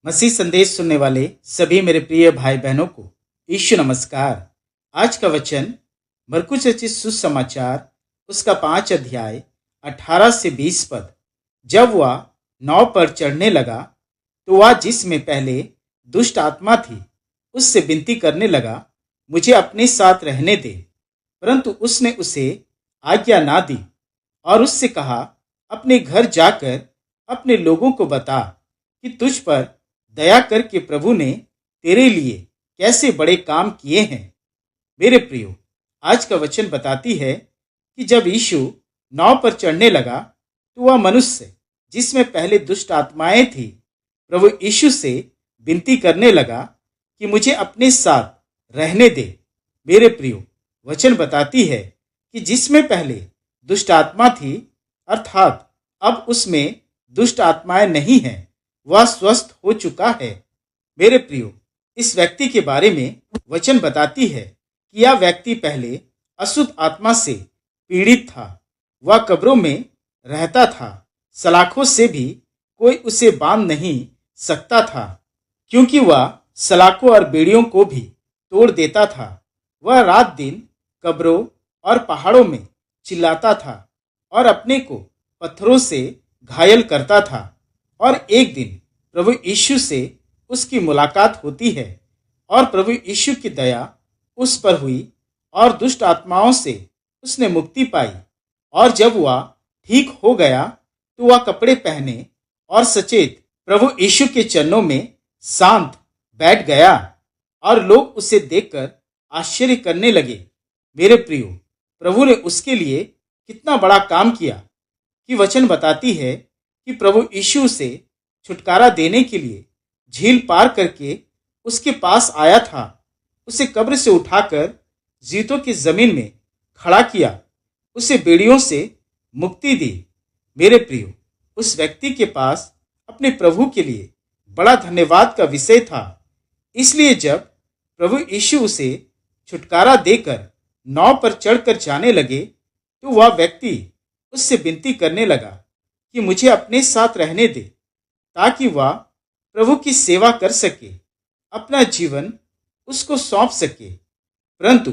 मसीह संदेश सुनने वाले सभी मेरे प्रिय भाई बहनों को यीशु नमस्कार। आज का वचन मरकुस रचित सुसमाचार उसका 5 अध्याय 18 से 20 पद। जब वह नाव पर चढ़ने लगा तो वह जिसमें पहले दुष्ट आत्मा थी उससे विनती करने लगा, मुझे अपने साथ रहने दे। परंतु उसने उसे आज्ञा ना दी और उससे कहा, अपने घर जाकर अपने लोगों को बता कि तुझ पर दया करके प्रभु ने तेरे लिए कैसे बड़े काम किए हैं। मेरे प्रियो, आज का वचन बताती है कि जब यीशु नाव पर चढ़ने लगा तो वह मनुष्य जिसमें पहले दुष्ट आत्माएं थी प्रभु यीशु से विनती करने लगा कि मुझे अपने साथ रहने दे। मेरे प्रियो, वचन बताती है कि जिसमें पहले दुष्ट आत्मा थी अर्थात अब उसमें दुष्ट आत्माएं नहीं हैं, वह स्वस्थ हो चुका है। मेरे प्रियो, इस व्यक्ति के बारे में वचन बताती है कि यह व्यक्ति पहले अशुद्ध आत्मा से पीड़ित था। वह कब्रों में रहता था, सलाखों से भी कोई उसे बांध नहीं सकता था क्योंकि वह सलाखों और बेड़ियों को भी तोड़ देता था। वह रात दिन कब्रों और पहाड़ों में चिल्लाता था और अपने को पत्थरों से घायल करता था। और एक दिन प्रभु यीशु से उसकी मुलाकात होती है और प्रभु यीशु की दया उस पर हुई और दुष्ट आत्माओं से उसने मुक्ति पाई। और जब वह ठीक हो गया तो वह कपड़े पहने और सचेत प्रभु यीशु के चरणों में शांत बैठ गया और लोग उसे देखकर आश्चर्य करने लगे। मेरे प्रियो, प्रभु ने उसके लिए कितना बड़ा काम किया कि वचन बताती है कि प्रभु यीशु से छुटकारा देने के लिए झील पार करके उसके पास आया था। उसे कब्र से उठाकर जीतों की जमीन में खड़ा किया, उसे बेड़ियों से मुक्ति दी। मेरे प्रियो, उस व्यक्ति के पास अपने प्रभु के लिए बड़ा धन्यवाद का विषय था। इसलिए जब प्रभु यीशु उसे छुटकारा देकर नाव पर चढ़कर जाने लगे तो वह व्यक्ति उससे विनती करने लगा कि मुझे अपने साथ रहने दे ताकि वह प्रभु की सेवा कर सके, अपना जीवन उसको सौंप सके। परंतु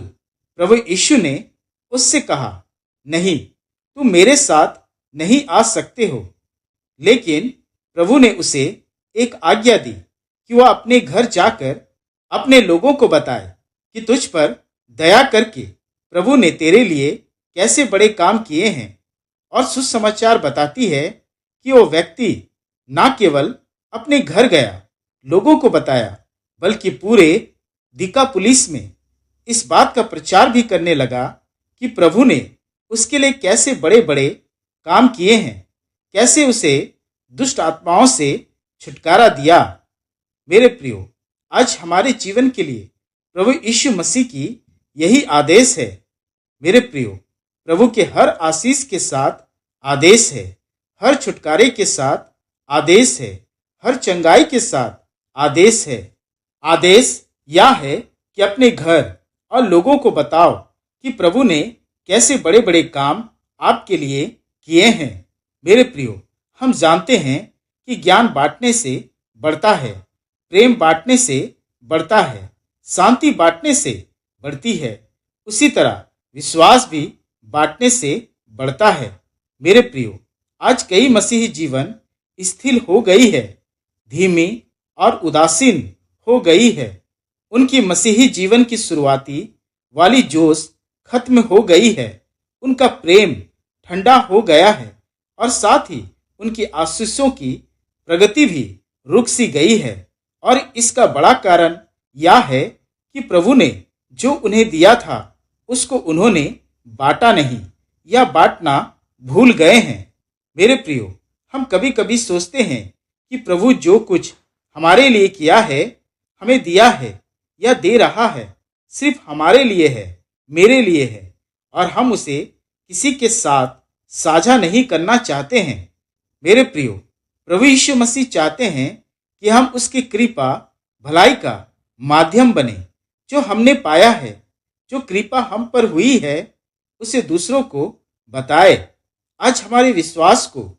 प्रभु यीशु ने उससे कहा, नहीं, तुम मेरे साथ नहीं आ सकते हो। लेकिन प्रभु ने उसे एक आज्ञा दी कि वह अपने घर जाकर अपने लोगों को बताए कि तुझ पर दया करके प्रभु ने तेरे लिए कैसे बड़े काम किए हैं। और सुसमाचार बताती है कि वो व्यक्ति न केवल अपने घर गया, लोगों को बताया, बल्कि पूरे दिकापुलिस में इस बात का प्रचार भी करने लगा कि प्रभु ने उसके लिए कैसे बड़े बड़े काम किए हैं, कैसे उसे दुष्ट आत्माओं से छुटकारा दिया। मेरे प्रियो, आज हमारे जीवन के लिए प्रभु यीशु मसीह की यही आदेश है। मेरे प्रियो, प्रभु के हर आशीष के साथ आदेश है, हर छुटकारे के साथ आदेश है, हर चंगाई के साथ आदेश है। आदेश यह है कि अपने घर और लोगों को बताओ कि प्रभु ने कैसे बड़े बड़े काम आपके लिए किए हैं। मेरे प्रियो, हम जानते हैं कि ज्ञान बांटने से बढ़ता है, प्रेम बांटने से बढ़ता है, शांति बांटने से बढ़ती है, उसी तरह विश्वास भी बांटने से बढ़ता है। मेरे प्रियो, आज कई मसीही जीवन स्थिर हो गई है, धीमी और उदासीन हो गई है। उनकी मसीही जीवन की शुरुआती वाली जोश खत्म हो गई है, उनका प्रेम ठंडा हो गया है और साथ ही उनकी आशीषों की प्रगति भी रुक सी गई है। और इसका बड़ा कारण यह है कि प्रभु ने जो उन्हें दिया था उसको उन्होंने बांटा नहीं या बांटना भूल गए हैं। मेरे प्रियो, हम कभी कभी सोचते हैं कि प्रभु जो कुछ हमारे लिए किया है, हमें दिया है या दे रहा है, सिर्फ हमारे लिए है, मेरे लिए है, और हम उसे किसी के साथ साझा नहीं करना चाहते हैं। मेरे प्रियो, प्रभु यीशु मसीह चाहते हैं कि हम उसकी कृपा भलाई का माध्यम बने। जो हमने पाया है, जो कृपा हम पर हुई है, उसे दूसरों को बताए। आज हमारे विश्वास को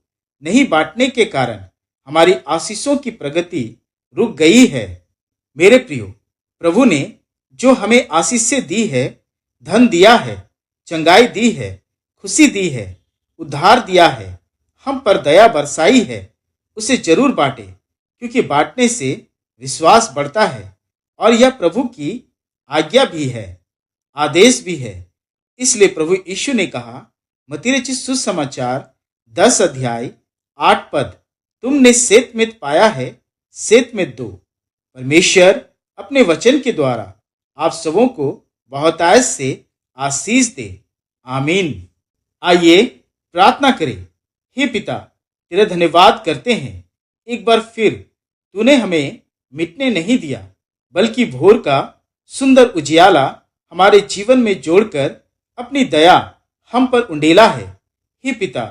नहीं बांटने के कारण हमारी आशीषों की प्रगति रुक गई है। मेरे प्रियो, प्रभु ने जो हमें आशीषें दी है, धन दिया है, चंगाई दी है, खुशी दी है, उद्धार दिया है, हम पर दया बरसाई है, उसे जरूर बांटे, क्योंकि बांटने से विश्वास बढ़ता है और यह प्रभु की आज्ञा भी है, आदेश भी है। इसलिए प्रभु यीशु ने कहा, मत्ती रचित सुसमाचार 10 अध्याय 8 पद, तुमने सेत में पाया है, सेत में दो। परमेश्वर अपने वचन के द्वारा आप सबों को बहुतायत से आशीष दे। आमीन। आइए प्रार्थना करें। हे पिता, तेरा धन्यवाद करते हैं, एक बार फिर तूने हमें मिटने नहीं दिया, बल्कि भोर का सुंदर उजियाला हमारे जीवन में जोड़कर अपनी दया हम पर उंडेला है। हे पिता,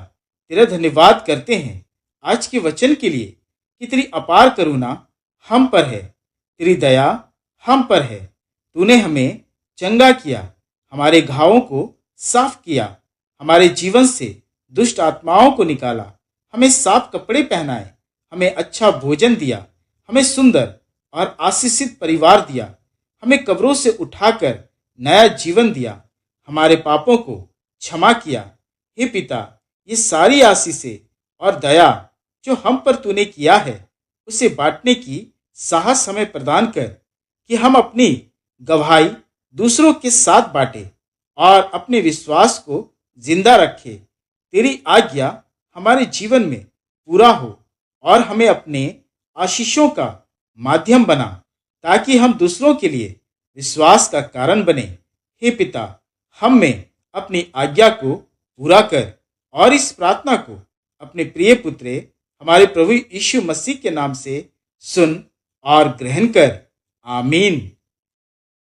तेरा धन्यवाद करते हैं आज के वचन के लिए कि तेरी अपार करुणा हम पर है, तेरी दया हम पर है। तूने हमें चंगा किया, हमारे घावों को साफ किया, हमारे जीवन से दुष्ट आत्माओं को निकाला, हमें साफ कपड़े पहनाए, हमें अच्छा भोजन दिया, हमें सुंदर और आशीषित परिवार दिया, हमें कब्रों से उठाकर नया जीवन दिया, हमारे पापों को क्षमा किया। हे पिता, ये सारी आशीषें और दया जो हम पर तूने किया है, उसे बांटने की साहस हमें प्रदान कर कि हम अपनी गवाही दूसरों के साथ बांटे और अपने विश्वास को जिंदा रखे। तेरी आज्ञा हमारे जीवन में पूरा हो और हमें अपने आशीषों का माध्यम बना, ताकि हम दूसरों के लिए विश्वास का कारण बने। हे पिता, हम में अपनी आज्ञा को पूरा कर और इस प्रार्थना को अपने प्रिय पुत्र हमारे प्रभु यीशु मसीह के नाम से सुन और ग्रहण कर। आमीन।